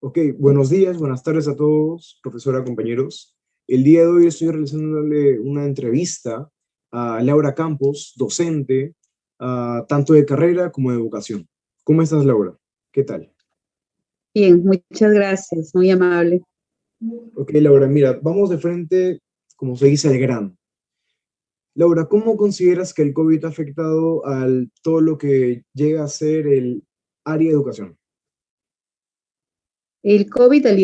Ok, buenos días, buenas tardes a todos, profesora, compañeros. El día de hoy estoy realizándole una entrevista a Laura Campos, docente, tanto de carrera como de educación. ¿Cómo estás, Laura? ¿Qué tal? Bien, muchas gracias, muy amable. Ok, Laura, mira, vamos de frente, como se dice, al grano. Laura, ¿cómo consideras que el COVID ha afectado al todo lo que llega a ser el área de educación? El COVID, al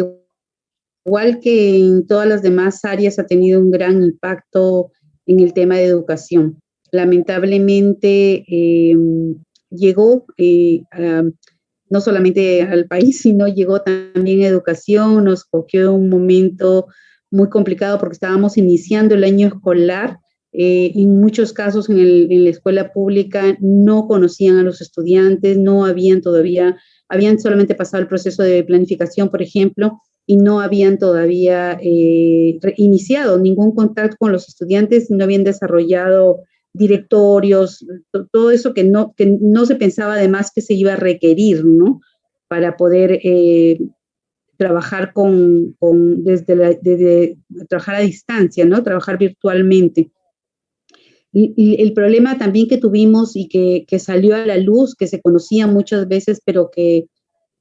igual que en todas las demás áreas, ha tenido un gran impacto en el tema de educación. Lamentablemente, llegó no solamente al país, sino llegó también a educación, nos cogió un momento muy complicado porque estábamos iniciando el año escolar. En muchos casos en la escuela pública no conocían a los estudiantes, no habían todavía, habían solamente pasado el proceso de planificación, por ejemplo, y no habían todavía iniciado ningún contacto con los estudiantes, no habían desarrollado directorios, todo eso que no se pensaba además que se iba a requerir, ¿no? Para poder trabajar desde trabajar a distancia, ¿no? Trabajar virtualmente. Y el problema también que tuvimos y que salió a la luz, que se conocía muchas veces, pero que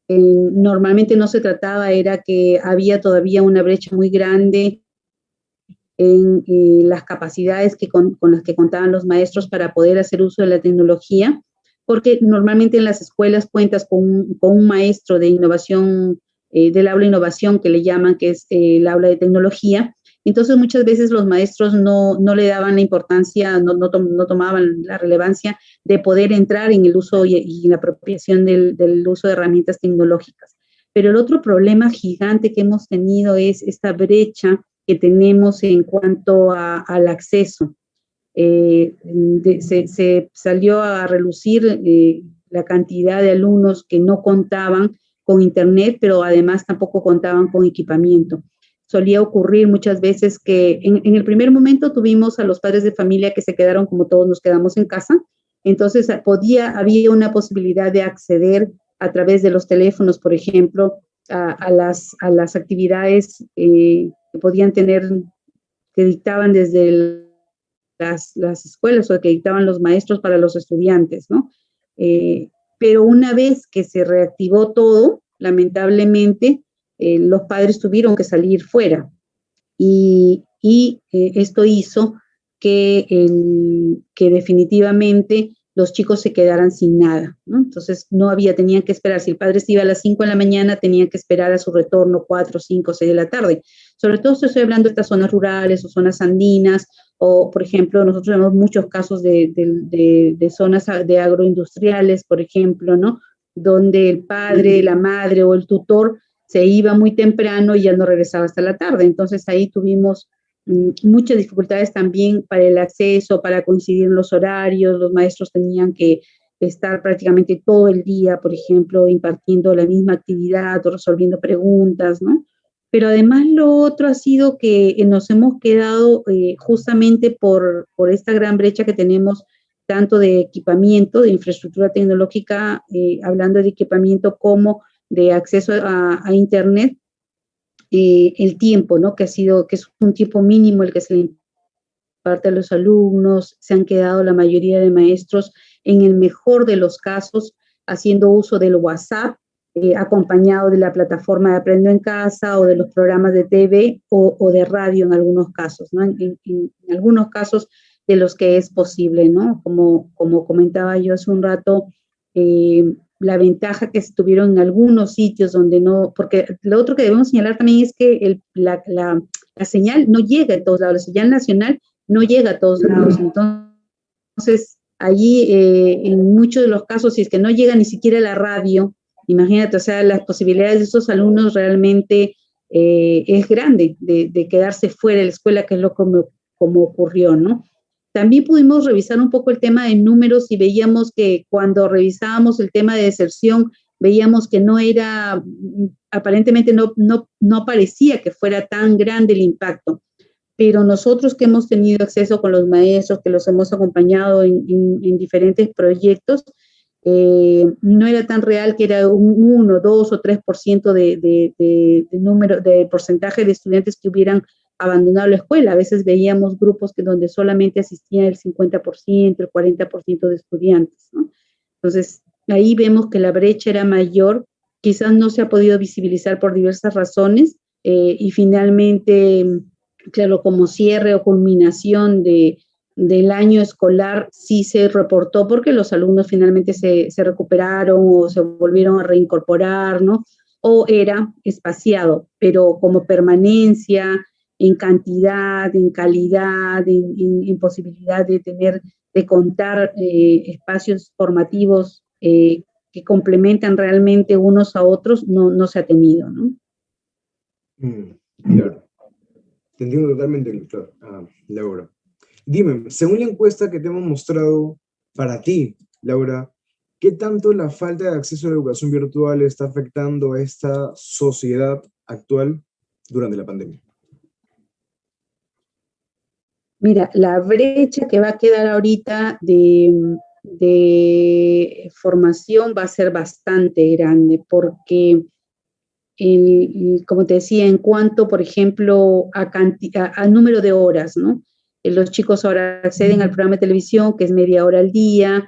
normalmente no se trataba, era que había todavía una brecha muy grande en las capacidades con las que contaban los maestros para poder hacer uso de la tecnología, porque normalmente en las escuelas cuentas con un maestro de innovación, del aula de innovación que le llaman, que es el aula de tecnología. Entonces muchas veces los maestros no le daban la importancia, no tomaban la relevancia de poder entrar en el uso y la apropiación del uso de herramientas tecnológicas. Pero el otro problema gigante que hemos tenido es esta brecha que tenemos en cuanto al acceso. Se salió a relucir la cantidad de alumnos que no contaban con internet, pero además tampoco contaban con equipamiento. Solía ocurrir muchas veces que en el primer momento tuvimos a los padres de familia que se quedaron como todos nos quedamos en casa, entonces había una posibilidad de acceder a través de los teléfonos, por ejemplo, a las actividades que podían tener, que dictaban desde las escuelas o que dictaban los maestros para los estudiantes, ¿no? Pero una vez que se reactivó todo, lamentablemente, los padres tuvieron que salir fuera y esto hizo que definitivamente los chicos se quedaran sin nada, ¿no? Entonces tenían que esperar, si el padre se iba a las 5 de la mañana, tenían que esperar a su retorno 4, 5, 6 de la tarde. Sobre todo estoy hablando de estas zonas rurales o zonas andinas, o por ejemplo, nosotros tenemos muchos casos de zonas de agroindustriales, por ejemplo, ¿no? Donde el padre, la madre o el tutor se iba muy temprano y ya no regresaba hasta la tarde. Entonces ahí tuvimos muchas dificultades también para el acceso, para coincidir en los horarios. Los maestros tenían que estar prácticamente todo el día, por ejemplo, impartiendo la misma actividad o resolviendo preguntas, ¿no? Pero además lo otro ha sido que nos hemos quedado justamente por esta gran brecha que tenemos tanto de equipamiento, de infraestructura tecnológica, hablando de equipamiento como de acceso a Internet, el tiempo, ¿no? Que es un tiempo mínimo el que se le imparte a los alumnos. Se han quedado la mayoría de maestros, en el mejor de los casos, haciendo uso del WhatsApp, acompañado de la plataforma de Aprendo en Casa o de los programas de TV o de radio en algunos casos, ¿no? En algunos casos de los que es posible, ¿no? Como comentaba yo hace un rato, la ventaja que se tuvieron en algunos sitios donde no, porque lo otro que debemos señalar también es que la señal no llega a todos lados, la señal nacional no llega a todos lados. Entonces, allí en muchos de los casos, si es que no llega ni siquiera a la radio, imagínate, o sea, las posibilidades de esos alumnos realmente es grande de quedarse fuera de la escuela, que es lo como ocurrió, ¿no? También pudimos revisar un poco el tema de números y veíamos que cuando revisábamos el tema de deserción, veíamos que no era, aparentemente no parecía que fuera tan grande el impacto. Pero nosotros que hemos tenido acceso con los maestros, que los hemos acompañado en diferentes proyectos, no era tan real, que era un 1, 2 o 3% de número, de porcentaje de estudiantes que hubieran abandonado la escuela. A veces veíamos grupos donde solamente asistían el 50%, el 40% de estudiantes, ¿no? Entonces, ahí vemos que la brecha era mayor, quizás no se ha podido visibilizar por diversas razones, y finalmente, claro, como cierre o culminación del año escolar sí se reportó porque los alumnos finalmente se recuperaron o se volvieron a reincorporar, ¿no? O era espaciado, pero como permanencia en cantidad, en calidad, en posibilidad de contar espacios formativos que complementan realmente unos a otros, no se ha tenido, ¿no? Claro, te entiendo totalmente, Laura. Dime, según la encuesta que te hemos mostrado para ti, Laura, ¿qué tanto la falta de acceso a la educación virtual está afectando a esta sociedad actual durante la pandemia? Mira, la brecha que va a quedar ahorita de formación va a ser bastante grande, porque como te decía, en cuanto, por ejemplo, a número de horas, ¿no? Los chicos ahora acceden al programa de televisión, que es media hora al día,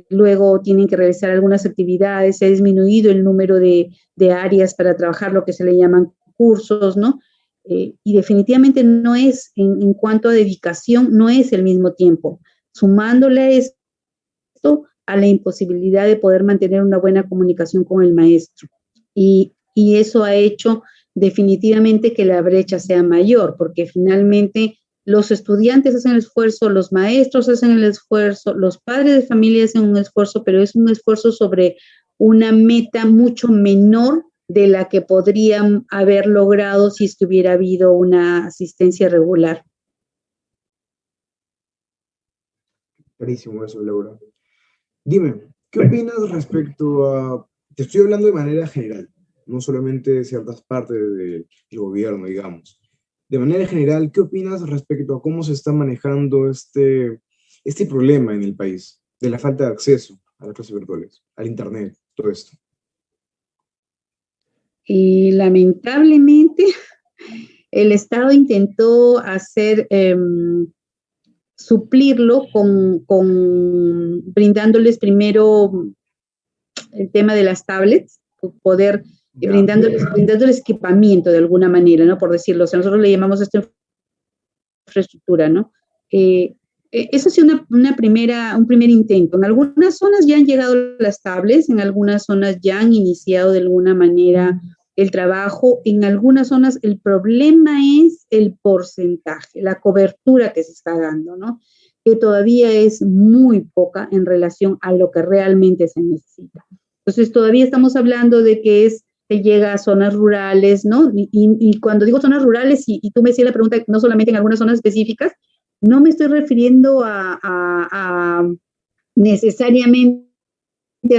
luego tienen que realizar algunas actividades, se ha disminuido el número de áreas para trabajar, lo que se le llaman cursos, ¿no? Y definitivamente no es, en cuanto a dedicación, no es el mismo tiempo. Sumándole esto a la imposibilidad de poder mantener una buena comunicación con el maestro. Y eso ha hecho definitivamente que la brecha sea mayor, porque finalmente los estudiantes hacen el esfuerzo, los maestros hacen el esfuerzo, los padres de familia hacen un esfuerzo, pero es un esfuerzo sobre una meta mucho menor de la que podrían haber logrado si es que hubiera habido una asistencia regular. Clarísimo eso, Laura. Dime, ¿qué opinas respecto a... Te estoy hablando de manera general, no solamente de ciertas partes del gobierno, digamos. De manera general, ¿qué opinas respecto a cómo se está manejando este problema en el país, de la falta de acceso a las clases virtuales, al Internet, todo esto? Y lamentablemente el Estado intentó suplirlo brindándoles primero el tema de las tablets, brindándoles equipamiento de alguna manera, ¿no? Por decirlo, o sea, nosotros le llamamos esto infraestructura, ¿no? Eso ha sido un primer intento. En algunas zonas ya han llegado las tablets, en algunas zonas ya han iniciado de alguna manera el trabajo, en algunas zonas el problema es el porcentaje, la cobertura que se está dando, ¿no? Que todavía es muy poca en relación a lo que realmente se necesita. Entonces todavía estamos hablando de que se llega a zonas rurales, ¿no? Y cuando digo zonas rurales, y tú me hacías la pregunta, no solamente en algunas zonas específicas, no me estoy refiriendo a necesariamente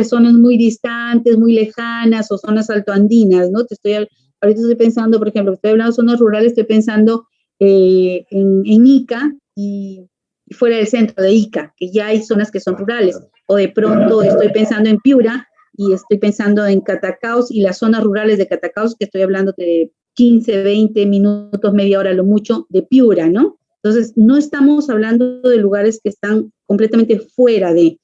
a zonas muy distantes, muy lejanas o zonas altoandinas, ¿no? Ahorita estoy pensando, por ejemplo, estoy hablando de zonas rurales, estoy pensando en Ica y fuera del centro de Ica, que ya hay zonas que son rurales, o de pronto estoy pensando en Piura y estoy pensando en Catacaos y las zonas rurales de Catacaos, que estoy hablando de 15, 20 minutos, media hora, lo mucho, de Piura, ¿no? Entonces, no estamos hablando de lugares que están completamente fuera de,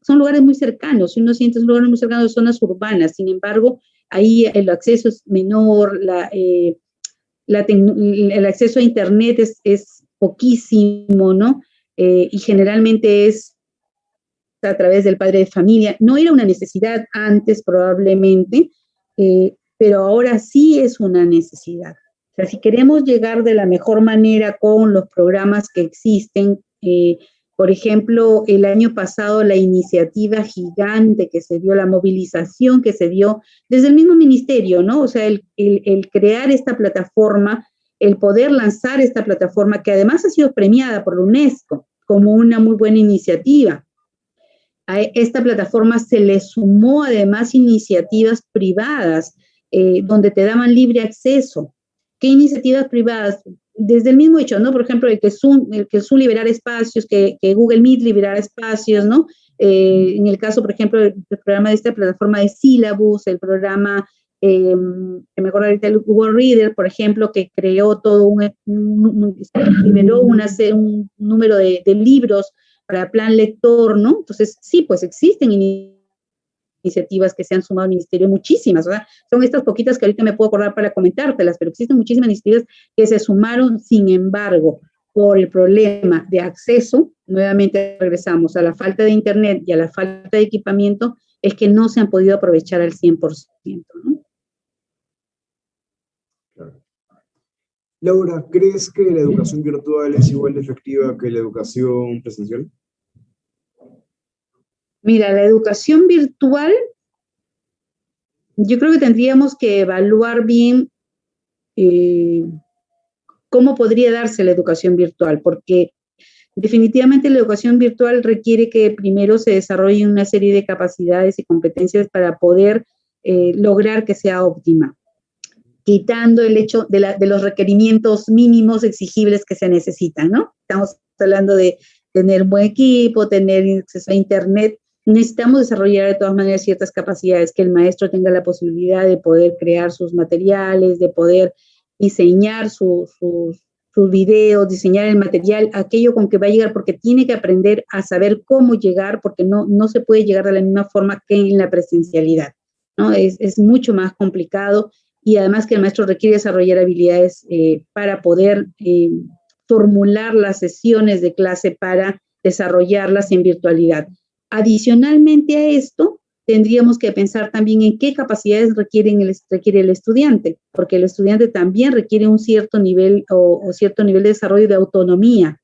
son lugares muy cercanos, si uno siente son lugares muy cercanos de zonas urbanas, sin embargo, ahí el acceso es menor, el acceso a Internet es poquísimo, ¿no? Y generalmente es a través del padre de familia. No era una necesidad antes probablemente, pero ahora sí es una necesidad. O sea, si queremos llegar de la mejor manera con los programas que existen, por ejemplo, el año pasado la iniciativa gigante que se dio, la movilización que se dio desde el mismo ministerio, ¿no? O sea, el crear esta plataforma, el poder lanzar esta plataforma que además ha sido premiada por la UNESCO como una muy buena iniciativa. A esta plataforma se le sumó además iniciativas privadas donde te daban libre acceso. ¿Qué iniciativas privadas? Desde el mismo hecho, ¿no? Por ejemplo, el que Zoom liberara espacios, que Google Meet liberara espacios, ¿no? En el caso, por ejemplo, del programa de esta plataforma de Syllabus, el programa, que me acuerdo ahorita, el Google Reader, por ejemplo, que creó todo liberó un número de libros para plan lector, ¿no? Entonces, sí, pues existen iniciativas que se han sumado al ministerio, muchísimas, o sea, son estas poquitas que ahorita me puedo acordar para comentártelas, pero existen muchísimas iniciativas que se sumaron. Sin embargo, por el problema de acceso, nuevamente regresamos a la falta de internet y a la falta de equipamiento, es que no se han podido aprovechar al 100%, ¿no? Claro. Laura, ¿crees que la educación virtual es igual de efectiva que la educación presencial? Mira, la educación virtual, yo creo que tendríamos que evaluar bien cómo podría darse la educación virtual, porque definitivamente la educación virtual requiere que primero se desarrollen una serie de capacidades y competencias para poder lograr que sea óptima, quitando el hecho de los requerimientos mínimos exigibles que se necesitan, ¿no? Estamos hablando de tener un buen equipo, tener acceso a internet. Necesitamos desarrollar de todas maneras ciertas capacidades, que el maestro tenga la posibilidad de poder crear sus materiales, de poder diseñar sus videos, diseñar el material, aquello con que va a llegar, porque tiene que aprender a saber cómo llegar, porque no se puede llegar de la misma forma que en la presencialidad, ¿no? Es mucho más complicado, y además que el maestro requiere desarrollar habilidades para poder formular las sesiones de clase, para desarrollarlas en virtualidad. Adicionalmente a esto, tendríamos que pensar también en qué capacidades requiere el estudiante, porque el estudiante también requiere un cierto nivel o cierto nivel de desarrollo de autonomía.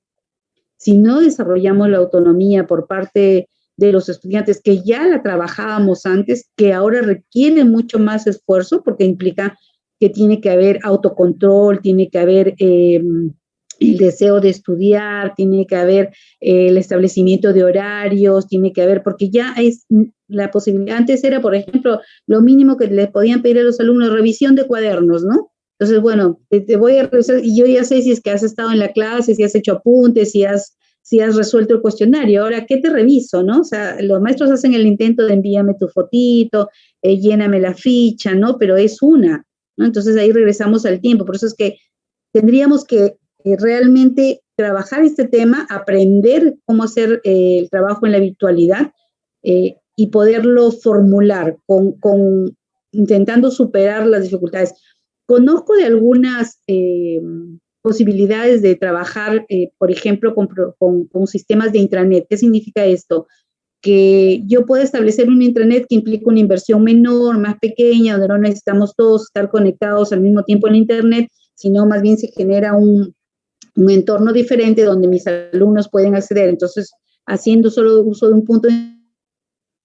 Si no desarrollamos la autonomía por parte de los estudiantes, que ya la trabajábamos antes, que ahora requiere mucho más esfuerzo, porque implica que tiene que haber autocontrol, tiene que haber el deseo de estudiar, tiene que haber el establecimiento de horarios, tiene que haber, porque ya es la posibilidad. Antes era, por ejemplo, lo mínimo que les podían pedir a los alumnos, revisión de cuadernos, ¿no? Entonces, bueno, te voy a revisar, y yo ya sé si es que has estado en la clase, si has hecho apuntes, si has resuelto el cuestionario. Ahora, ¿qué te reviso, no? O sea, los maestros hacen el intento de envíame tu fotito, lléname la ficha, ¿no? Pero es una, ¿no? Entonces ahí regresamos al tiempo. Por eso es que tendríamos que realmente trabajar este tema, aprender cómo hacer el trabajo en la virtualidad, y poderlo formular intentando superar las dificultades. Conozco de algunas posibilidades de trabajar, por ejemplo, con sistemas de intranet. ¿Qué significa esto? Que yo pueda establecer un intranet que implica una inversión menor, más pequeña, donde no necesitamos todos estar conectados al mismo tiempo en internet, sino más bien se genera un entorno diferente donde mis alumnos pueden acceder. Entonces, haciendo solo uso de un punto de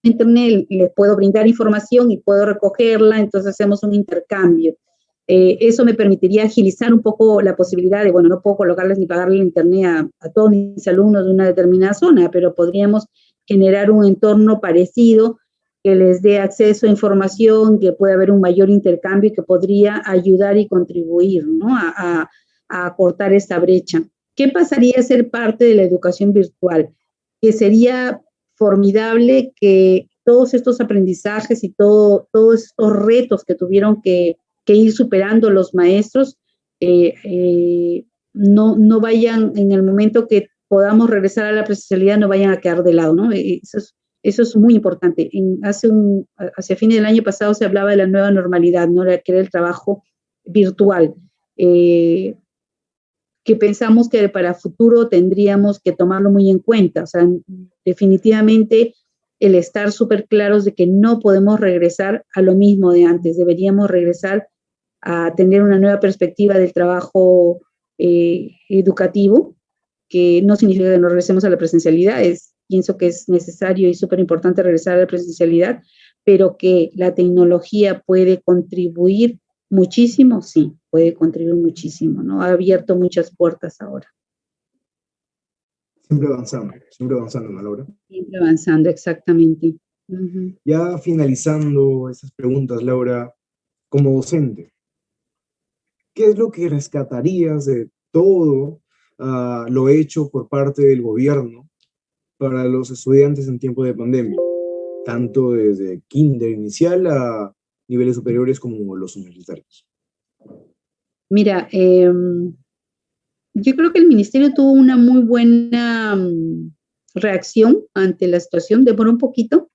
internet, les puedo brindar información y puedo recogerla, entonces hacemos un intercambio. Eso me permitiría agilizar un poco la posibilidad de, bueno, no puedo colocarles ni pagarle el internet a todos mis alumnos de una determinada zona, pero podríamos generar un entorno parecido que les dé acceso a información, que pueda haber un mayor intercambio y que podría ayudar y contribuir, ¿no? a acortar esta brecha. ¿Qué pasaría a ser parte de la educación virtual? Que sería formidable que todos estos aprendizajes y todos estos retos que tuvieron que ir superando los maestros, no vayan, en el momento que podamos regresar a la presencialidad, no vayan a quedar de lado, ¿no? Eso es muy importante. Hacia fines del año pasado se hablaba de la nueva normalidad, ¿no? Que era el trabajo virtual. Que pensamos que para futuro tendríamos que tomarlo muy en cuenta. O sea, definitivamente el estar súper claros de que no podemos regresar a lo mismo de antes. Deberíamos regresar a tener una nueva perspectiva del trabajo educativo, que no significa que no regresemos a la presencialidad. Pienso que es necesario y súper importante regresar a la presencialidad, pero que la tecnología puede contribuir muchísimo, sí, puede contribuir muchísimo, ¿no? Ha abierto muchas puertas ahora. siempre avanzando, ¿no, Laura? Siempre avanzando, exactamente. Ya finalizando estas preguntas, Laura, como docente, ¿qué es lo que rescatarías de todo lo hecho por parte del gobierno para los estudiantes en tiempo de pandemia, tanto desde kinder inicial a niveles superiores como los universitarios? Mira, yo creo que el ministerio tuvo una muy buena reacción ante la situación, demoró un poquito,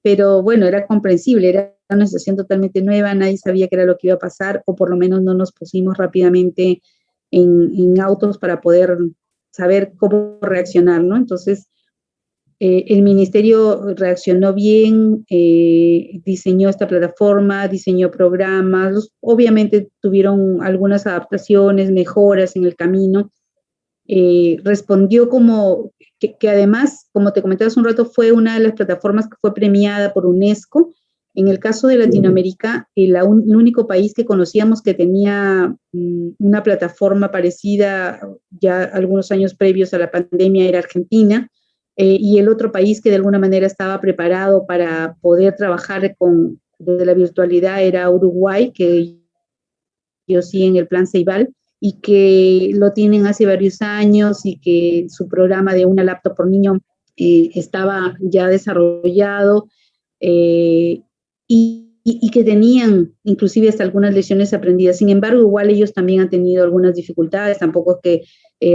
pero bueno, era comprensible, era una situación totalmente nueva, nadie sabía qué era lo que iba a pasar, o por lo menos no nos pusimos rápidamente en autos para poder saber cómo reaccionar, ¿no? Entonces, el ministerio reaccionó bien, diseñó esta plataforma, diseñó programas, obviamente tuvieron algunas adaptaciones, mejoras en el camino, respondió como que además, como te comentaba hace un rato, fue una de las plataformas que fue premiada por UNESCO. En el caso de Latinoamérica, el único país que conocíamos que tenía una plataforma parecida ya algunos años previos a la pandemia era Argentina, y el otro país que de alguna manera estaba preparado para poder trabajar desde la virtualidad era Uruguay, que ellos siguen el plan Ceibal y que lo tienen hace varios años y que su programa de una laptop por niño estaba ya desarrollado, y que tenían inclusive hasta algunas lecciones aprendidas. Sin embargo, igual ellos también han tenido algunas dificultades, tampoco es que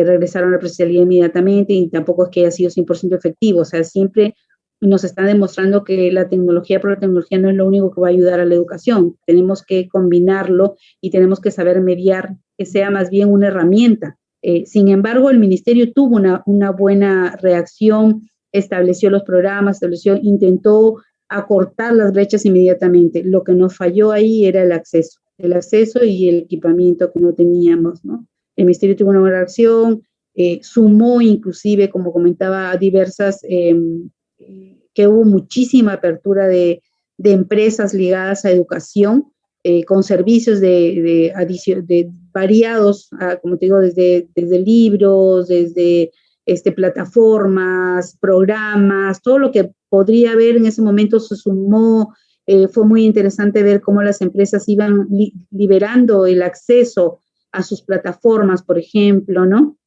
regresaron a la presencialidad inmediatamente y tampoco es que haya sido 100% efectivo, o sea, siempre nos está demostrando que la tecnología por la tecnología no es lo único que va a ayudar a la educación, tenemos que combinarlo y tenemos que saber mediar, que sea más bien una herramienta. Sin embargo, el ministerio tuvo una buena reacción, estableció los programas, intentó acortar las brechas inmediatamente. Lo que nos falló ahí era el acceso y el equipamiento que no teníamos, ¿no? El ministerio tuvo una buena reacción, sumó inclusive, como comentaba, diversas, que hubo muchísima apertura de empresas ligadas a educación, con servicios de variados, como te digo, desde libros, desde plataformas, programas, todo lo que podría haber en ese momento se sumó. Fue muy interesante ver cómo las empresas iban liberando el acceso a sus plataformas, por ejemplo, ¿no?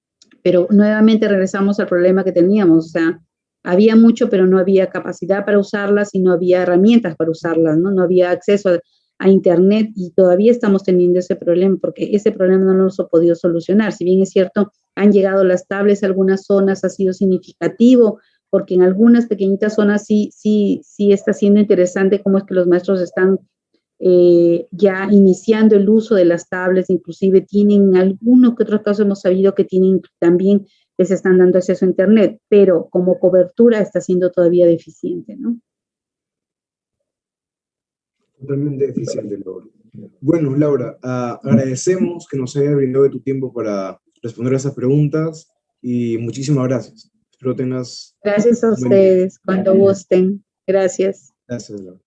Pero nuevamente regresamos al problema que teníamos, o sea, había mucho, pero no había capacidad para usarlas y no había herramientas para usarlas, ¿no? No había acceso a Internet y todavía estamos teniendo ese problema porque ese problema no nos ha podido solucionar. Si bien es cierto, han llegado las tablets a algunas zonas, ha sido significativo, porque en algunas pequeñitas zonas sí está siendo interesante cómo es que los maestros están ya iniciando el uso de las tablets, inclusive tienen algunos que otros casos hemos sabido que tienen también, les están dando acceso a Internet, pero como cobertura está siendo todavía deficiente, ¿no? Totalmente deficiente, Laura. Bueno, Laura, agradecemos que nos haya brindado de tu tiempo para responder a esas preguntas y muchísimas gracias. Espero tengas Gracias a un buen día. ustedes, cuando gusten. Gracias. Gracias, Laura.